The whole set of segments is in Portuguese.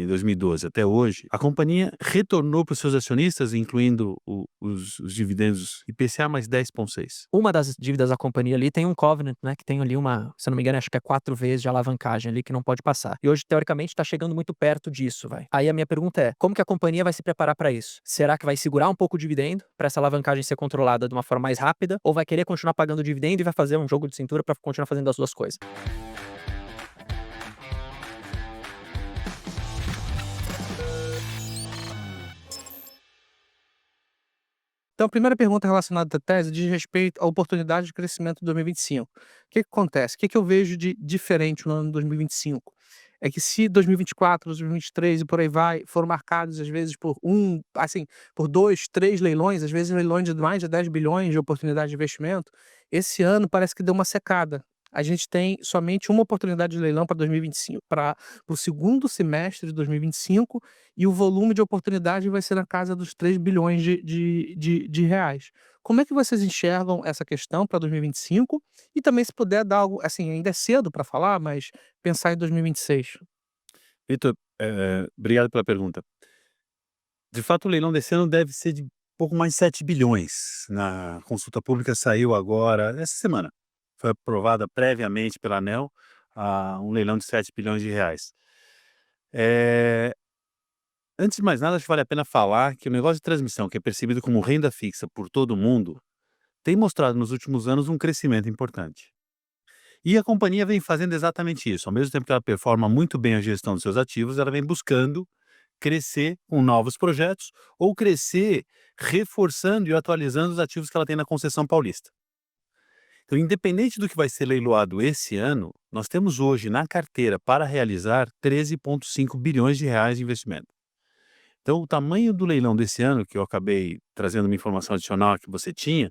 2012 até hoje, a companhia retornou para os seus acionistas, incluindo os dividendos IPCA mais 10,6. Uma das dívidas da companhia ali tem um covenant, né, que tem ali se eu não me engano, acho que é 4 vezes de alavancagem ali que não pode passar. E hoje, teoricamente, tá chegando muito perto disso, vai. Aí a minha pergunta é: como que a companhia vai se preparar para isso? Será que vai segurar um pouco o dividendo para essa alavancagem ser controlada de uma forma mais rápida, ou vai querer continuar pagando o dividendo e vai fazer um jogo de cintura para continuar fazendo as duas coisas? Então, a primeira pergunta relacionada à tese diz respeito à oportunidade de crescimento de 2025. O que que acontece? O que que eu vejo de diferente no ano de 2025? É que se 2024, 2023 e por aí vai, foram marcados às vezes por 2, 3 leilões, às vezes leilões de mais de 10 bilhões de oportunidade de investimento, esse ano parece que deu uma secada. A gente tem somente uma oportunidade de leilão para 2025, para o segundo semestre de 2025, e o volume de oportunidade vai ser na casa dos 3 bilhões de reais. Como é que vocês enxergam essa questão para 2025? E também se puder dar algo assim, ainda é cedo para falar, mas pensar em 2026. Vitor, obrigado pela pergunta. De fato, o leilão desse ano deve ser de pouco mais de 7 bilhões. Na consulta pública saiu agora, essa semana. Foi aprovada previamente pela ANEEL, um leilão de 7 bilhões de reais. Eh, Antes de mais nada, acho que vale a pena falar que o negócio de transmissão, que é percebido como renda fixa por todo mundo, tem mostrado nos últimos anos um crescimento importante. E a companhia vem fazendo exatamente isso. Ao mesmo tempo que ela performa muito bem a gestão dos seus ativos, ela vem buscando crescer com novos projetos ou crescer reforçando e atualizando os ativos que ela tem na concessão paulista. Então, independente do que vai ser leiloado esse ano, nós temos hoje na carteira para realizar 13,5 bilhões de reais de investimento. Então, o tamanho do leilão desse ano, que eu acabei trazendo uma informação adicional que você tinha,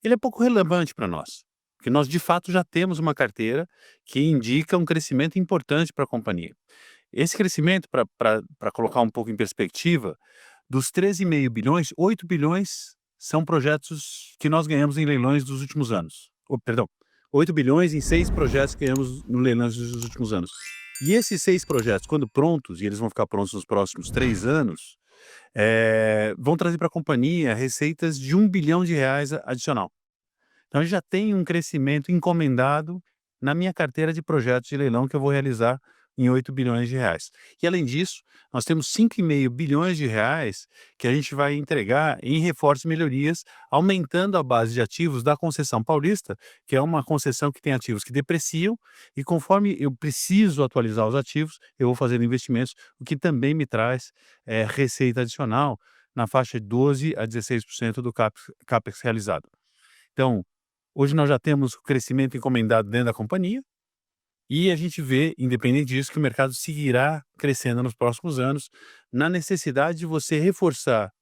ele é pouco relevante para nós, porque nós de fato já temos uma carteira que indica um crescimento importante para a companhia. Esse crescimento, para colocar um pouco em perspectiva, dos 13,5 bilhões, 8 bilhões são projetos que nós ganhamos em leilões dos últimos anos. Perdão, 8 bilhões em 6 projetos que ganhamos no leilões dos últimos anos. E esses 6 projetos, quando prontos, e eles vão ficar prontos nos próximos 3 anos, vão trazer para a companhia receitas de 1 bilhão de reais adicional. Então, a gente já tem um crescimento encomendado na minha carteira de projetos de leilão que eu vou realizar em 8 bilhões de reais. E além disso, nós temos 5,5 bilhões de reais que a gente vai entregar em reforços e melhorias, aumentando a base de ativos da concessão paulista, que é uma concessão que tem ativos que depreciam, e conforme eu preciso atualizar os ativos, eu vou fazendo investimentos, o que também me traz receita adicional na faixa de 12 a 16% do CAPEX realizado. Então, hoje nós já temos o crescimento encomendado dentro da companhia e a gente vê, independente disso, que o mercado seguirá crescendo nos próximos anos, na necessidade de você reforçar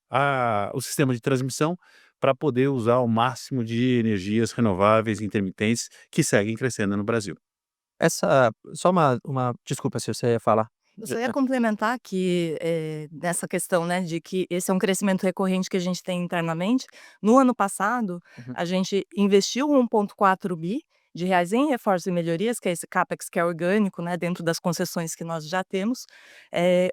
o sistema de transmissão para poder usar o máximo de energias renováveis e intermitentes que seguem crescendo no Brasil. Só uma desculpa se você ia falar. Eu só ia complementar que, nessa questão, né, de que esse é um crescimento recorrente que a gente tem internamente. No ano passado, Uhum. a gente investiu 1,4 bi de reais em reforços e melhorias, que é esse CAPEX que é orgânico, né, dentro das concessões que nós já temos.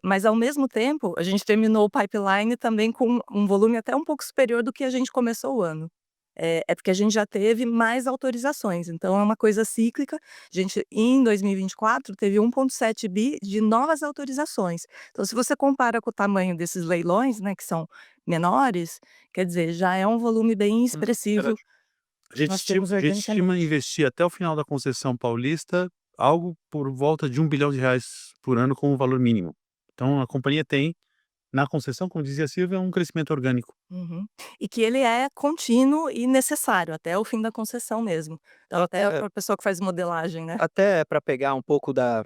Mas ao mesmo tempo, a gente terminou o pipeline também com um volume até um pouco superior do que a gente começou o ano. É porque a gente já teve mais autorizações, então é uma coisa cíclica. A gente, em 2024, teve 1,7 bi de novas autorizações. Então, se você compara com o tamanho desses leilões, né, que são menores, quer dizer, já é um volume bem expressivo Verdade. A gente nós temos estima organicamente. investir até o final da concessão paulista algo por volta de 1 bilhão de reais por ano como valor mínimo. Então a companhia tem, na concessão, como dizia a Silvia, um crescimento orgânico. Uhum. E que ele é contínuo e necessário, até o fim da concessão mesmo. Então até É, para a pessoa que faz modelagem, né. até para pegar um pouco para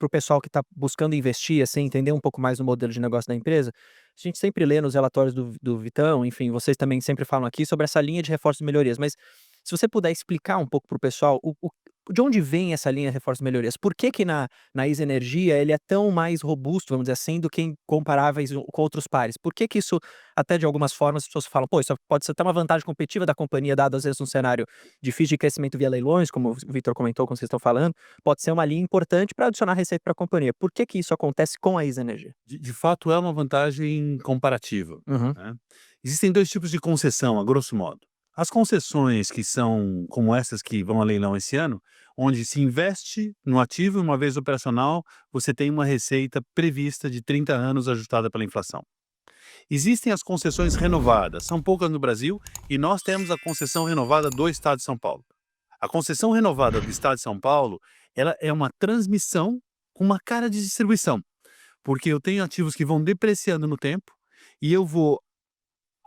o pessoal que está buscando investir, assim, entender um pouco mais do modelo de negócio da empresa, a gente sempre lê nos relatórios do Vitão, enfim, vocês também sempre falam aqui sobre essa linha de reforços e melhorias, mas Se você puder explicar um pouco para o pessoal de onde vem essa linha reforços e melhorias? Por que que na Isa Energia ele é tão mais robusto, vamos dizer assim, do que em comparáveis com outros pares? Por que que isso, até de algumas formas, as pessoas falam, pô, isso pode ser até uma vantagem competitiva da companhia, dado às vezes um cenário difícil de crescimento via leilões, como o Vitor comentou, como vocês estão falando, pode ser uma linha importante para adicionar receita para a companhia. Por que que isso acontece com a Isa Energia? De fato, é uma vantagem comparativa, Uhum. né? Existem 2 tipos de concessão, a grosso modo. As concessões que são como essas que vão a leilão esse ano, onde se investe no ativo e uma vez operacional, você tem uma receita prevista de 30 anos ajustada pela inflação. Existem as concessões renovadas, são poucas no Brasil, e nós temos a concessão renovada do Estado de São Paulo. A concessão renovada do Estado de São Paulo, ela é uma transmissão com uma cara de distribuição, porque eu tenho ativos que vão depreciando no tempo e eu vou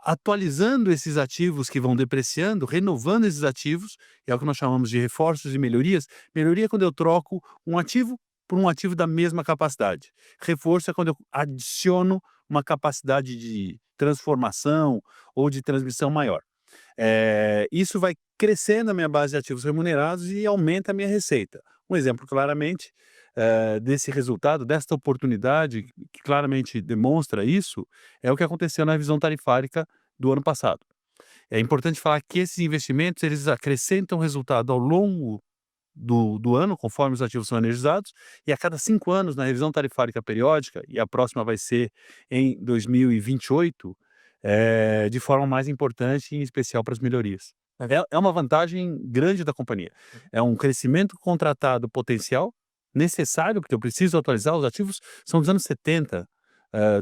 atualizando esses ativos que vão depreciando, renovando esses ativos, é o que nós chamamos de reforços e melhorias. Melhoria é quando eu troco um ativo por um ativo da mesma capacidade. Reforço é quando eu adiciono uma capacidade de transformação ou de transmissão maior. Isso vai crescendo a minha base de ativos remunerados e aumenta a minha receita. Um exemplo claramente desse resultado, desta oportunidade, que claramente demonstra isso, é o que aconteceu na revisão tarifárica do ano passado. É importante falar que esses investimentos, eles acrescentam resultado ao longo do ano, conforme os ativos são energizados, e a cada 5 anos, na revisão tarifárica periódica, e a próxima vai ser em 2028, de forma mais importante, em especial para as melhorias. É uma vantagem grande da companhia. É um crescimento contratado potencial, necessário, porque eu preciso atualizar os ativos, são dos anos 70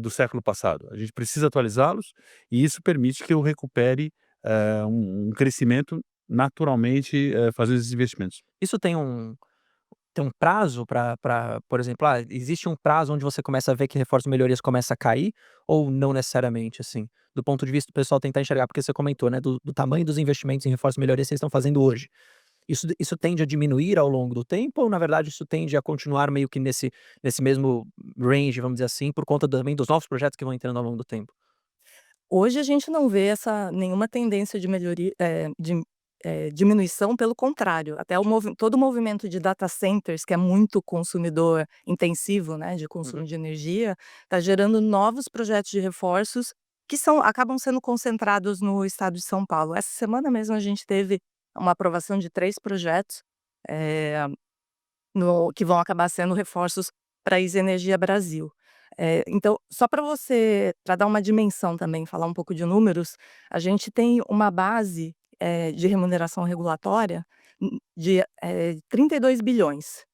do século passado. A gente precisa atualizá-los, e isso permite que eu recupere um crescimento naturalmente fazendo esses investimentos. Isso tem um prazo para, por exemplo, existe um prazo onde você começa a ver que reforços e melhorias começa a cair ou não necessariamente, assim? Do ponto de vista do pessoal tentar enxergar, porque você comentou, né, do tamanho dos investimentos em reforços e melhorias que vocês estão fazendo hoje. Isso tende a diminuir ao longo do tempo ou, na verdade, isso tende a continuar meio que nesse mesmo range, vamos dizer assim, por conta também dos novos projetos que vão entrando ao longo do tempo? Hoje a gente não vê nenhuma tendência de melhoria, diminuição, pelo contrário, até todo o movimento de data centers, que é muito consumidor intensivo, né, de consumo Uhum. de energia, está gerando novos projetos de reforços que acabam sendo concentrados no estado de São Paulo. Essa semana mesmo a gente teve uma aprovação de 3 projetos, eh, que vão acabar sendo reforços para a Isa Energia Brasil. Então, só para dar uma dimensão também, falar um pouco de números, a gente tem uma base, de remuneração regulatória, de 32 bilhões.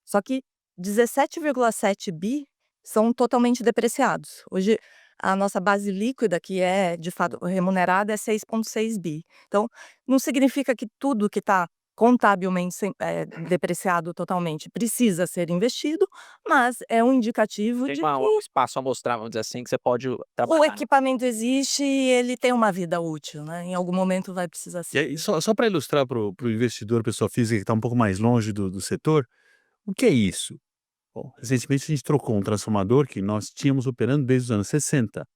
Só que 17,7 bi são totalmente depreciados. Hoje, a nossa base líquida, que é de fato remunerada, é 6,6 bi. Então, não significa que tudo que está contabilmente depreciado totalmente precisa ser investido, mas é um indicativo Tem de um que espaço a mostrar, vamos dizer assim, que você pode o trabalhar, né? equipamento existe e ele tem uma vida útil, né, em algum momento vai precisar E ser. aí, só para ilustrar para o investidor, pessoa física que está um pouco mais longe do setor, o que é isso? Bom, recentemente a gente trocou um transformador que nós tínhamos operando desde os anos 60.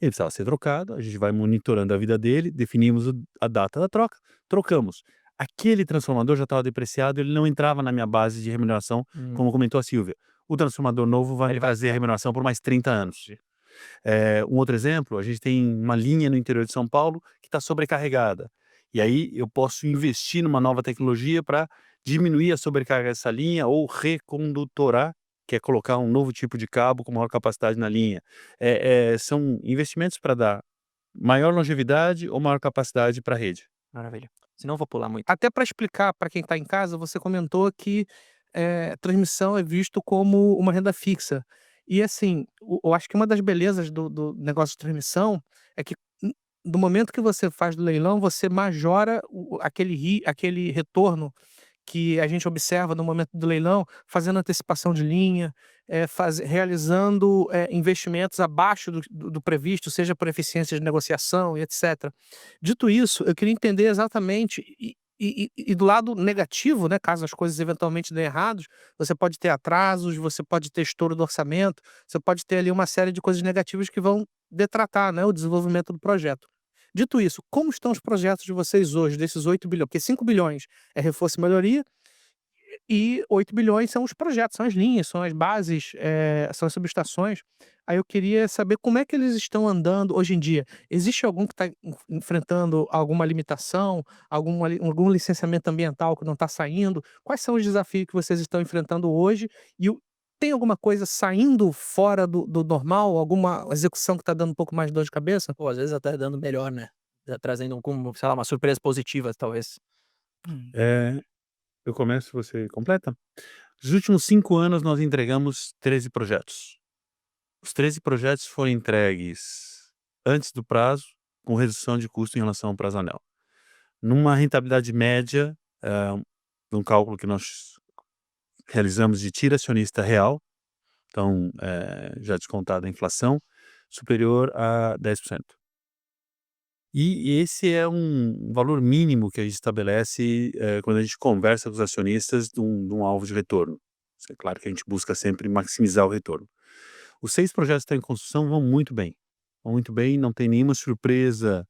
Ele precisava ser trocado, a gente vai monitorando a vida dele, definimos a data da troca, trocamos. Aquele transformador já estava depreciado, ele não entrava na minha base de remuneração, como comentou a Silvia. O transformador novo vai Ele vai trazer a remuneração por mais 30 anos. Um outro exemplo, a gente tem uma linha no interior de São Paulo que está sobrecarregada. E aí eu posso investir numa nova tecnologia para diminuir a sobrecarga dessa linha ou recondutorar, que é colocar um novo tipo de cabo com maior capacidade na linha. São investimentos para dar maior longevidade ou maior capacidade para a rede. Maravilha. Senão eu vou pular muito. Até para explicar para quem está em casa, você comentou que, transmissão é visto como uma renda fixa. E assim, eu acho que uma das belezas do negócio de transmissão é que do momento que você faz do leilão, você majora aquele retorno que a gente observa no momento do leilão, fazendo antecipação de linha, realizando, investimentos abaixo do previsto, seja por eficiência de negociação e etcétera. Dito isso, eu queria entender exatamente e do lado negativo, né, caso as coisas eventualmente dêem errados, você pode ter atrasos, você pode ter estouro do orçamento, você pode ter ali uma série de coisas negativas que vão detratar, né, o desenvolvimento do projeto. Dito isso, como estão os projetos de vocês hoje, desses 8 bilhões? Porque 5 bilhões é reforço e melhoria e 8 bilhões são os projetos, são as linhas, são as bases, são as subestações. Aí eu queria saber como é que eles estão andando hoje em dia. Existe algum que está enfrentando alguma limitação, algum licenciamento ambiental que não está saindo? Quais são os desafios que vocês estão enfrentando hoje? E tem alguma coisa saindo fora do normal? Alguma execução que está dando um pouco mais de dor de cabeça? Pô, às vezes até dando melhor, né? Trazendo como, sei lá, uma surpresa positiva, talvez. Hum. Eu começo, você completa? Nos últimos 5 anos, nós entregamos 13 projetos. Os 13 projetos foram entregues antes do prazo, com redução de custo em relação ao prazo anel. Numa rentabilidade média, num cálculo que nós realizamos de tira acionista real, então, já descontada a inflação, superior a 10%. E esse é um valor mínimo que a gente estabelece, quando a gente conversa com os acionistas de um alvo de retorno. É claro que a gente busca sempre maximizar o retorno. Os 6 projetos que estão em construção vão muito bem, não tem nenhuma surpresa,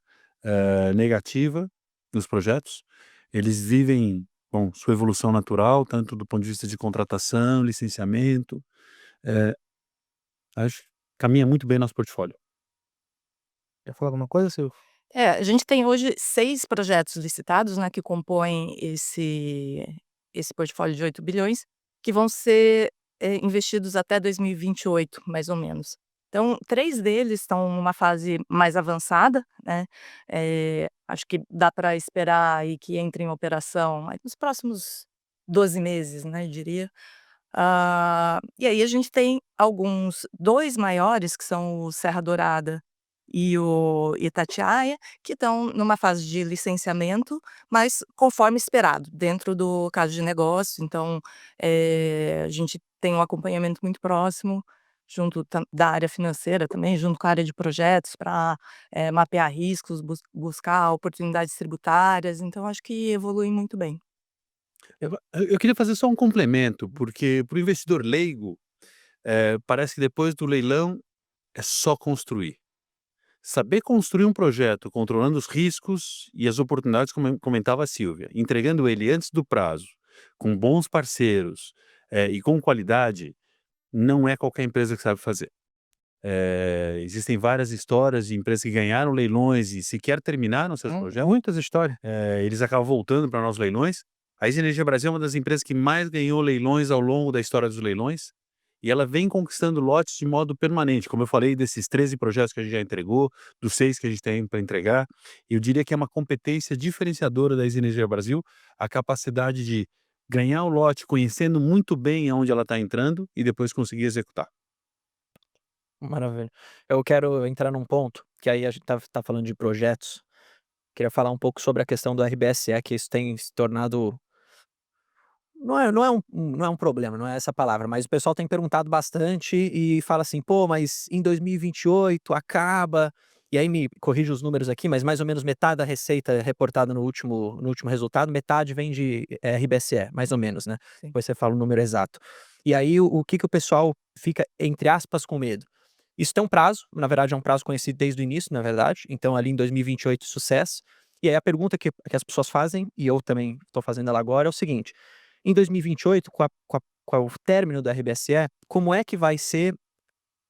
negativa nos projetos. Eles vivem, bom, sua evolução natural, tanto do ponto de vista de contratação, licenciamento, acho que caminha muito bem nosso portfólio. Quer falar alguma coisa, Silvio? A gente tem hoje 6 projetos licitados, né, que compõem esse portfólio de 8 bilhões, que vão ser, investidos até 2028, mais ou menos. Então, 3 deles estão numa fase mais avançada, né, acho que dá para esperar aí que entre em operação aí nos próximos 12 meses, né, eu diria. E aí a gente tem 2 maiores, que são o Serra Dourada e o Itatiaia, que estão numa fase de licenciamento, mas conforme esperado, dentro do caso de negócio. Então, a gente tem um acompanhamento muito próximo, junto da área financeira também, junto com a área de projetos, para mapear riscos, buscar oportunidades tributárias. Então, acho que evolui muito bem. Eu queria fazer só um complemento, porque para o investidor leigo, parece que depois do leilão é só construir. Saber construir um projeto controlando os riscos e as oportunidades, como comentava a Silvia, entregando ele antes do prazo, com bons parceiros, e com qualidade, não é qualquer empresa que sabe fazer. Existem várias histórias de empresas que ganharam leilões e sequer terminaram seus projetos. Muitas histórias. Eles acabam voltando para nossos leilões. A Easy Energia Brasil é uma das empresas que mais ganhou leilões ao longo da história dos leilões, e ela vem conquistando lotes de modo permanente, como eu falei, desses 13 projetos que a gente já entregou, dos 6 que a gente tem para entregar. Eu diria que é uma competência diferenciadora da Easy Energia Brasil, a capacidade de ganhar o lote conhecendo muito bem aonde ela está entrando e depois conseguir executar. Maravilha. Eu quero entrar num ponto, que aí a gente tá falando de projetos. Queria falar um pouco sobre a questão do RBSE, que isso tem se tornado. Não é um problema, não é essa a palavra, mas o pessoal tem perguntado bastante e fala assim: "Pô, mas em 2028 acaba", e aí me corrija os números aqui, mas mais ou menos metade da receita reportada no último resultado, metade vem de RBSE, mais ou menos, né. Sim. Depois você fala o número exato. E aí o que que o pessoal fica, entre aspas, com medo? Isso tem um prazo, na verdade é um prazo conhecido desde o início, na verdade, então ali em 2028 sucesso. E aí a pergunta que as pessoas fazem, e eu também estou fazendo ela agora, é o seguinte: em 2028, com o término do RBSE, como é que vai ser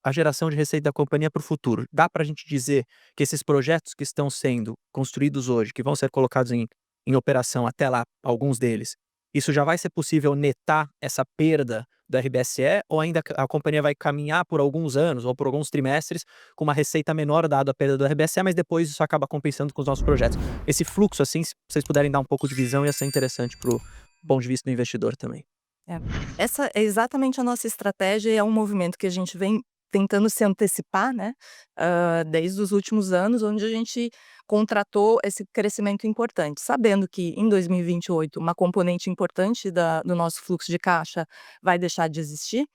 a geração de receita da companhia para o futuro? Dá para a gente dizer que esses projetos que estão sendo construídos hoje, que vão ser colocados em operação até lá, alguns deles, isso já vai ser possível netar essa perda do RBSE, ou ainda a companhia vai caminhar por alguns anos ou por alguns trimestres com uma receita menor dado a perda do RBSE, mas depois isso acaba compensando com os nossos projetos? Esse fluxo, assim, se vocês puderem dar um pouco de visão, ia ser interessante para o ponto de vista do investidor também. É. Essa é exatamente a nossa estratégia, e é um movimento que a gente vem tentando se antecipar, né, desde os últimos anos, onde a gente contratou esse crescimento importante, sabendo que em 2028 uma componente importante do nosso fluxo de caixa vai deixar de existir,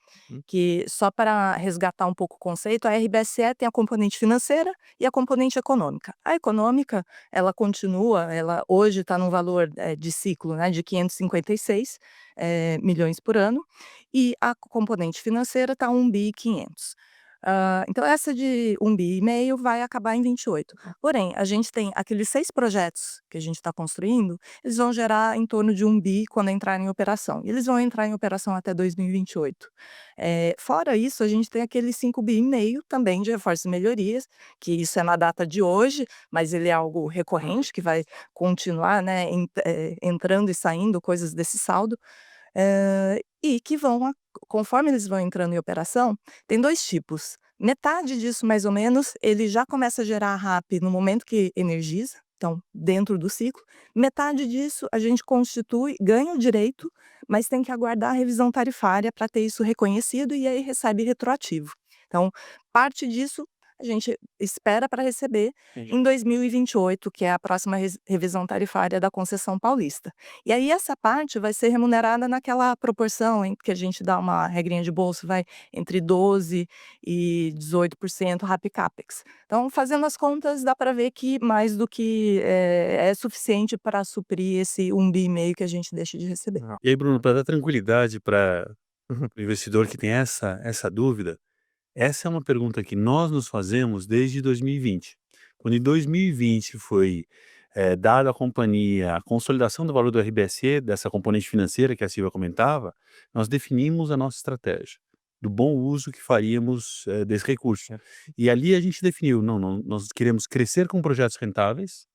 que só para resgatar um pouco o conceito, a RBSE tem a componente financeira e a componente econômica. A econômica, ela continua, ela hoje está num valor, de ciclo, né, de 556 milhões por ano, e a componente financeira está 1.500 bi. Então essa de 1,5 bi vai acabar em 28. Porém, a gente tem aqueles 6 projetos que a gente está construindo, eles vão gerar em torno de 1 bi quando entrarem em operação, e eles vão entrar em operação até 2028. Fora isso, a gente tem aqueles 5,5 bi também de reforços e melhorias, que isso é na data de hoje, mas ele é algo recorrente que vai continuar, né, entrando e saindo coisas desse saldo, e que conforme eles vão entrando em operação, tem 2 tipos. Metade disso, mais ou menos, ele já começa a gerar RAP no momento que energiza, então dentro do ciclo. Metade disso a gente constitui, ganha o direito, mas tem que aguardar a revisão tarifária para ter isso reconhecido e aí recebe retroativo. Então, parte disso a gente espera para receber Entendi. em 2028, que é a próxima revisão tarifária da concessão paulista. E aí essa parte vai ser remunerada naquela proporção em que a gente dá uma regrinha de bolsa, vai entre 12% e 18% RAP Capex. Então, fazendo as contas, dá para ver que mais do que é suficiente para suprir esse 1,5 bi que a gente deixa de receber. Legal. E aí, Bruno, para dar tranquilidade para o investidor que tem essa dúvida, essa é uma pergunta que nós nos fazemos desde 2020. Quando em 2020 foi dada à companhia a consolidação do valor do RBSE, dessa componente financeira que a Silvia comentava, nós definimos a nossa estratégia do bom uso que faríamos desse recurso. É. E ali a gente definiu, não, nós queremos crescer com projetos rentáveis,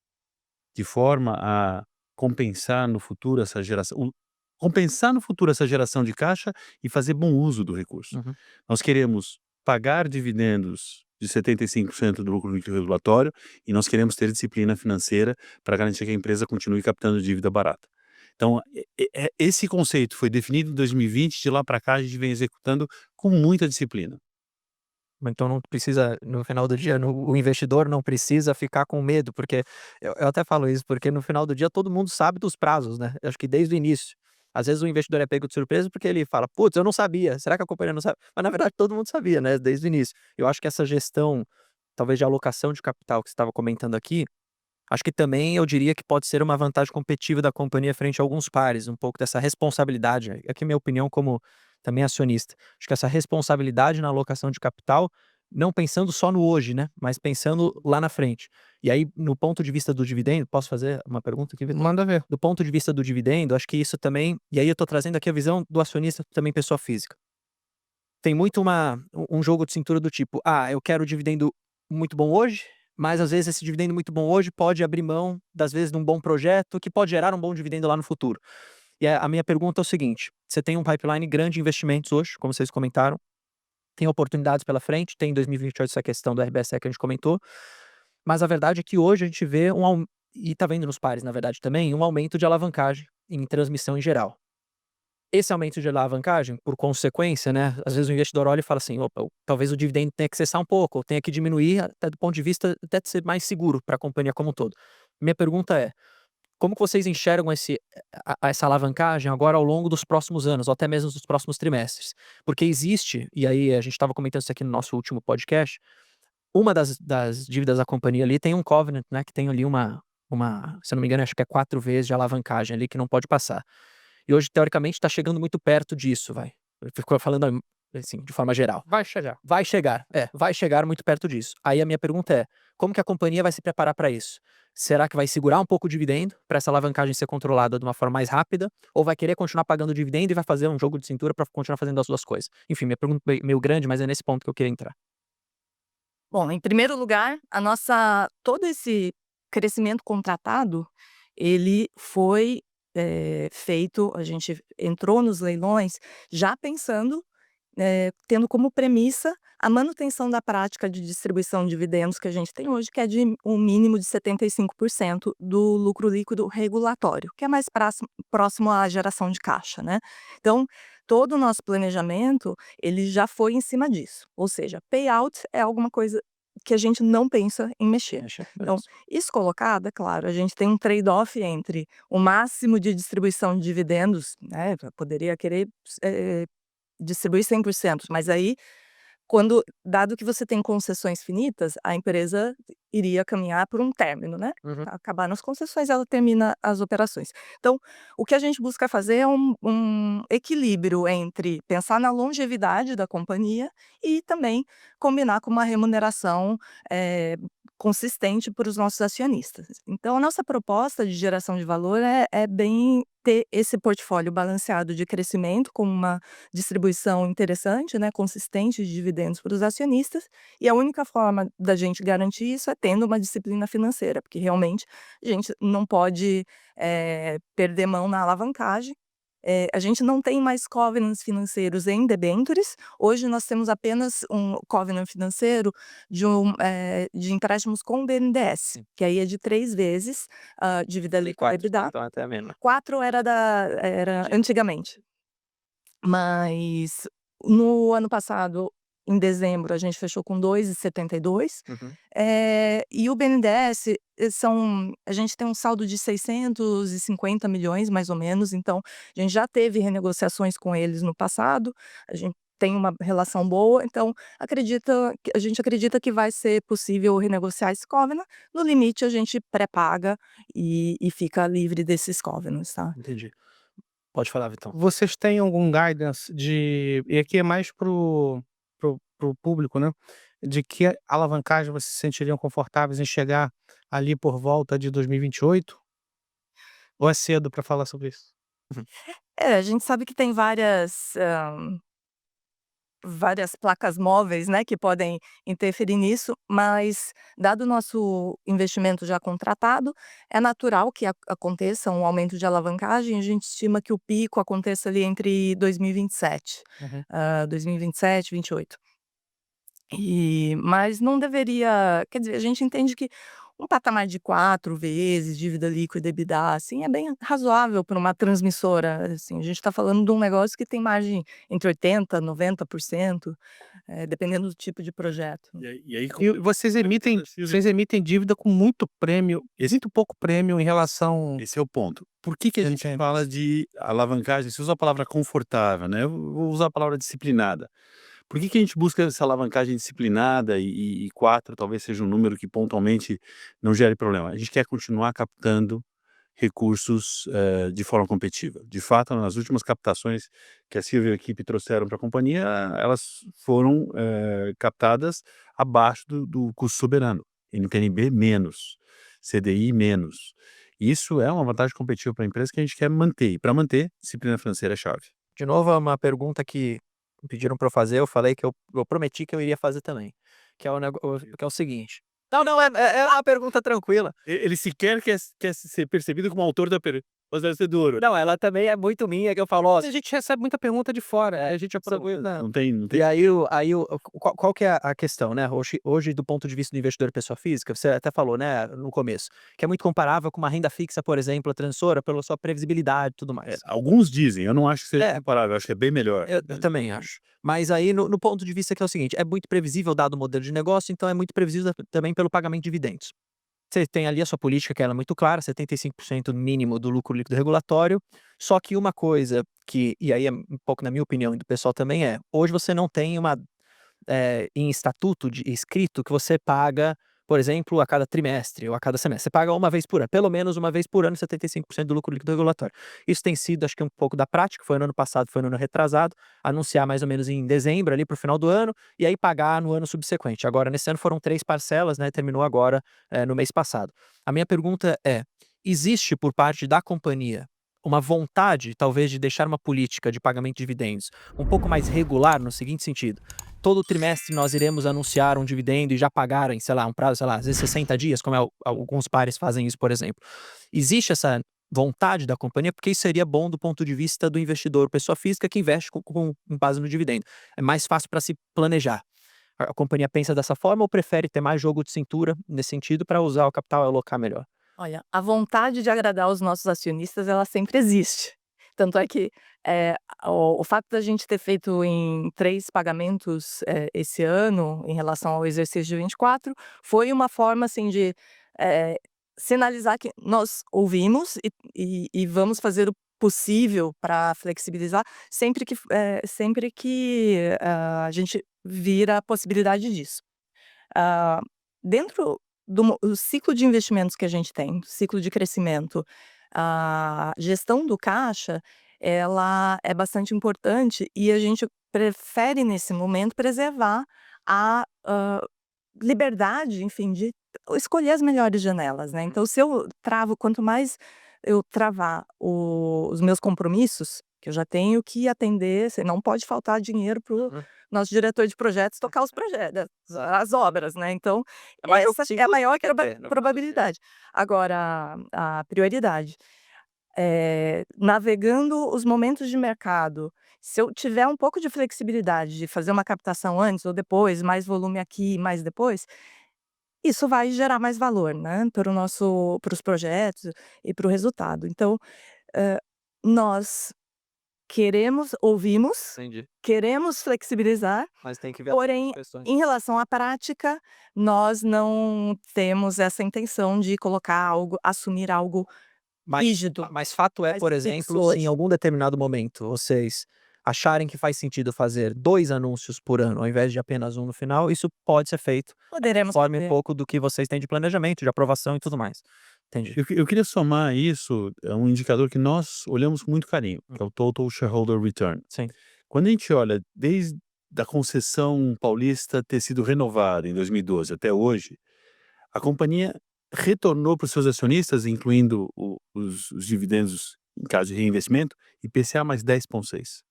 de forma a compensar no futuro essa geração de caixa e fazer bom uso do recurso. Uhum. Nós queremos pagar dividendos de 75% do lucro líquido regulatório e nós queremos ter disciplina financeira para garantir que a empresa continue captando dívida barata. Então, esse conceito foi definido em 2020, de lá para cá a gente vem executando com muita disciplina. Então não precisa, no final do dia, o investidor não precisa ficar com medo, porque eu até falo isso, porque no final do dia todo mundo sabe dos prazos, né? Eu acho que desde o início. Às vezes o investidor é pego de surpresa porque ele fala, putz, eu não sabia, será que a companhia não sabe? Mas na verdade todo mundo sabia, né? Desde o início. Eu acho que essa gestão, talvez de alocação de capital que você estava comentando aqui, acho que também eu diria que pode ser uma vantagem competitiva da companhia frente a alguns pares, um pouco dessa responsabilidade. Aqui é minha opinião como também acionista. Acho que essa responsabilidade na alocação de capital, não pensando só no hoje, né? Mas pensando lá na frente. E aí, no ponto de vista do dividendo, posso fazer uma pergunta aqui, Vitor? Manda ver. Do ponto de vista do dividendo, acho que isso também. E aí eu tô trazendo aqui a visão do acionista, também pessoa física. Tem muito um jogo de cintura do tipo, eu quero dividendo muito bom hoje, mas às vezes esse dividendo muito bom hoje pode abrir mão, das vezes, de um bom projeto que pode gerar um bom dividendo lá no futuro. E a minha pergunta é o seguinte: você tem um pipeline grande de investimentos hoje, como vocês comentaram, tem oportunidades pela frente, tem em 2028 essa questão do RBSE que a gente comentou, mas a verdade é que hoje a gente vê e tá vendo nos pares, na verdade, também, um aumento de alavancagem em transmissão em geral. Esse aumento de alavancagem, por consequência, né, às vezes o investidor olha e fala assim, opa, talvez o dividendo tenha que cessar um pouco, ou tenha que diminuir, até do ponto de vista até de ser mais seguro para a companhia como um todo. Minha pergunta é, como que vocês enxergam essa alavancagem agora ao longo dos próximos anos, ou até mesmo dos próximos trimestres? Porque existe, e aí a gente estava comentando isso aqui no nosso último podcast, uma das dívidas da companhia ali tem um covenant, né, que tem ali se eu não me engano, acho que é 4 vezes de alavancagem ali que não pode passar. E hoje, teoricamente, está chegando muito perto disso, vai. Ficou falando assim, de forma geral. Vai chegar. Vai chegar muito perto disso. Aí a minha pergunta é, como que a companhia vai se preparar para isso? Será que vai segurar um pouco o dividendo para essa alavancagem ser controlada de uma forma mais rápida? Ou vai querer continuar pagando o dividendo e vai fazer um jogo de cintura para continuar fazendo as duas coisas? Enfim, minha pergunta é meio grande, mas é nesse ponto que eu queria entrar. Bom, em primeiro lugar, todo esse crescimento contratado, ele foi feito, a gente entrou nos leilões já pensando, tendo como premissa a manutenção da prática de distribuição de dividendos que a gente tem hoje, que é de um mínimo de 75% do lucro líquido regulatório, que é mais próximo à geração de caixa, né? Então, todo o nosso planejamento, ele já foi em cima disso. Ou seja, payout é alguma coisa que a gente não pensa em mexer. Então, isso colocado, é claro, a gente tem um trade-off entre o máximo de distribuição de dividendos, né? Poderia querer distribuir 100%, mas aí dado que você tem concessões finitas, a empresa iria caminhar por um término, né? Uhum. Acabar nas concessões, ela termina as operações. Então, o que a gente busca fazer é um equilíbrio entre pensar na longevidade da companhia e também combinar com uma remuneração consistente para os nossos acionistas. Então, a nossa proposta de geração de valor é bem ter esse portfólio balanceado de crescimento com uma distribuição interessante, né, consistente de dividendos para os acionistas, e a única forma da gente garantir isso é tendo uma disciplina financeira, porque realmente a gente não pode perder mão na alavancagem. A gente não tem mais covenants financeiros em debêntures. Hoje nós temos apenas um covenant financeiro de empréstimos com BNDES, que aí é de 3 vezes dívida líquida EBITDA. Então até menos. 4 era antigamente. Mas no ano passado, em dezembro, a gente fechou com 2,72. Uhum. E o BNDES, a gente tem um saldo de 650 milhões, mais ou menos, então a gente já teve renegociações com eles no passado, a gente tem uma relação boa, então a gente acredita que vai ser possível renegociar esse covenant. No limite, a gente pré-paga e fica livre desses covenants, tá? Entendi. Pode falar, Vitão. Vocês têm algum guidance e aqui é mais pro público, né, de que alavancagem vocês se sentiriam confortáveis em chegar ali por volta de 2028? Ou é cedo para falar sobre isso? A gente sabe que tem várias placas móveis, né, que podem interferir nisso, mas dado o nosso investimento já contratado, é natural que aconteça um aumento de alavancagem. A gente estima que o pico aconteça ali entre 2027, Uhum. 2027, 28. Mas não deveria, quer dizer, a gente entende que um patamar de 4 vezes dívida líquida EBITDA, assim, é bem razoável para uma transmissora, assim. A gente está falando de um negócio que tem margem entre 80%, 90%, dependendo do tipo de projeto. E aí E vocês emitem dívida com muito prêmio, muito pouco prêmio em relação. esse é o ponto. Por que a gente Entendo. fala de alavancagem? Você usa a palavra confortável, né? Eu vou usar a palavra disciplinada. Por que a gente busca essa alavancagem disciplinada e 4 talvez seja um número que pontualmente não gere problema? A gente quer continuar captando recursos de forma competitiva. De fato, nas últimas captações que a Silvia e a equipe trouxeram para a companhia, elas foram captadas abaixo do custo soberano. NTN-B menos, CDI menos. Isso é uma vantagem competitiva para a empresa que a gente quer manter. E para manter, disciplina financeira é chave. De novo, é uma pergunta que pediram para eu fazer, eu falei que eu prometi que eu iria fazer também, que é o seguinte. Não, é uma pergunta tranquila. Ele sequer quer ser percebido como autor da pergunta, mas deve ser duro. Não, ela também é muito minha, que eu falo, ó, A gente recebe muita pergunta de fora, a gente aproveita. Não tem. e aí, qual que é a questão, né? Hoje, do ponto de vista do investidor pessoa física, você até falou, né, no começo, que é muito comparável com uma renda fixa, por exemplo, a transmissora, pela sua previsibilidade e tudo mais. Alguns dizem, eu não acho que seja comparável, eu acho que é bem melhor. Eu também acho. Mas aí, no ponto de vista que é o seguinte, é muito previsível dado o modelo de negócio, então é muito previsível também pelo pagamento de dividendos. Você tem ali a sua política, que ela é muito clara, 75% mínimo do lucro líquido regulatório, só que uma coisa que, e aí é um pouco na minha opinião e do pessoal também hoje você não tem em estatuto escrito que você paga, por exemplo, a cada trimestre ou a cada semestre. Você paga uma vez por ano, pelo menos uma vez por ano, 75% do lucro líquido regulatório. Isso tem sido, acho que um pouco da prática, foi no ano passado, foi no ano retrasado, anunciar mais ou menos em dezembro, ali pro final do ano, e aí pagar no ano subsequente. Agora, nesse ano foram 3 parcelas, né, terminou agora no mês passado. A minha pergunta é, existe por parte da companhia uma vontade, talvez, de deixar uma política de pagamento de dividendos um pouco mais regular, no seguinte sentido: todo trimestre nós iremos anunciar um dividendo e já pagar em, sei lá, um prazo, sei lá, às vezes 60 dias, como alguns pares fazem isso, por exemplo. Existe essa vontade da companhia, porque isso seria bom do ponto de vista do investidor, pessoa física que investe com base no dividendo. É mais fácil para se planejar. A companhia pensa dessa forma ou prefere ter mais jogo de cintura nesse sentido para usar o capital e alocar melhor? Olha, a vontade de agradar os nossos acionistas, ela sempre existe. Tanto é que o fato da gente ter feito em 3 pagamentos esse ano, em relação ao exercício de 24, foi uma forma assim de sinalizar que nós ouvimos e vamos fazer possível para flexibilizar, sempre que a gente vira a possibilidade disso. Ah, dentro do ciclo de investimentos que a gente tem, ciclo de crescimento, a gestão do caixa, ela é bastante importante e a gente prefere, nesse momento, preservar a liberdade, enfim, de escolher as melhores janelas, né. Então, se eu travo quanto mais eu travar os meus compromissos, que eu já tenho que atender, não pode faltar dinheiro para o Hum. nosso diretor de projetos tocar os projetos, as obras, né. Então, É mais essa é a simples maior do que ter, no probabilidade. Agora, a prioridade, navegando os momentos de mercado, se eu tiver um pouco de flexibilidade de fazer uma captação antes ou depois, mais volume aqui, mais depois, isso vai gerar mais valor, né, para os projetos e para o resultado. Então, hã, nós ouvimos, Entendi. queremos flexibilizar, Mas tem que ver as porém, questões. em relação à prática, nós não temos essa intenção de assumir algo Mas rígido, mas fato é, mais por fixo exemplo, se em hoje. algum determinado momento vocês acharem que faz sentido fazer 2 anúncios por ano, ao invés de apenas um no final, isso pode ser feito, Poderemos conforme um fazer. pouco do que vocês têm de planejamento, de aprovação e tudo mais. Entendi. Eu queria somar isso a um indicador que nós olhamos com muito carinho, que é o Total Shareholder Return. Sim. Quando a gente olha desde a concessão paulista ter sido renovada em 2012 até hoje, a companhia retornou para os seus acionistas, incluindo os dividendos em caso de reinvestimento, IPCA mais 10,6.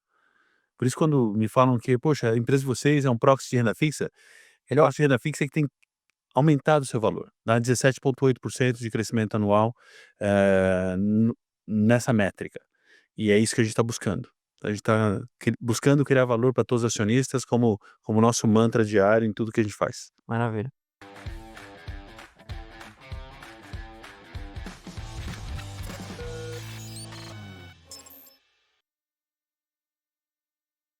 Por isso, quando me falam que, poxa, a empresa de vocês é um proxy de renda fixa, ele é um proxy de renda fixa que tem aumentado o seu valor, dá 17,8% de crescimento anual nessa métrica. E é isso que a gente está buscando. A gente está buscando criar valor para todos os acionistas como nosso mantra diário em tudo que a gente faz. Maravilha.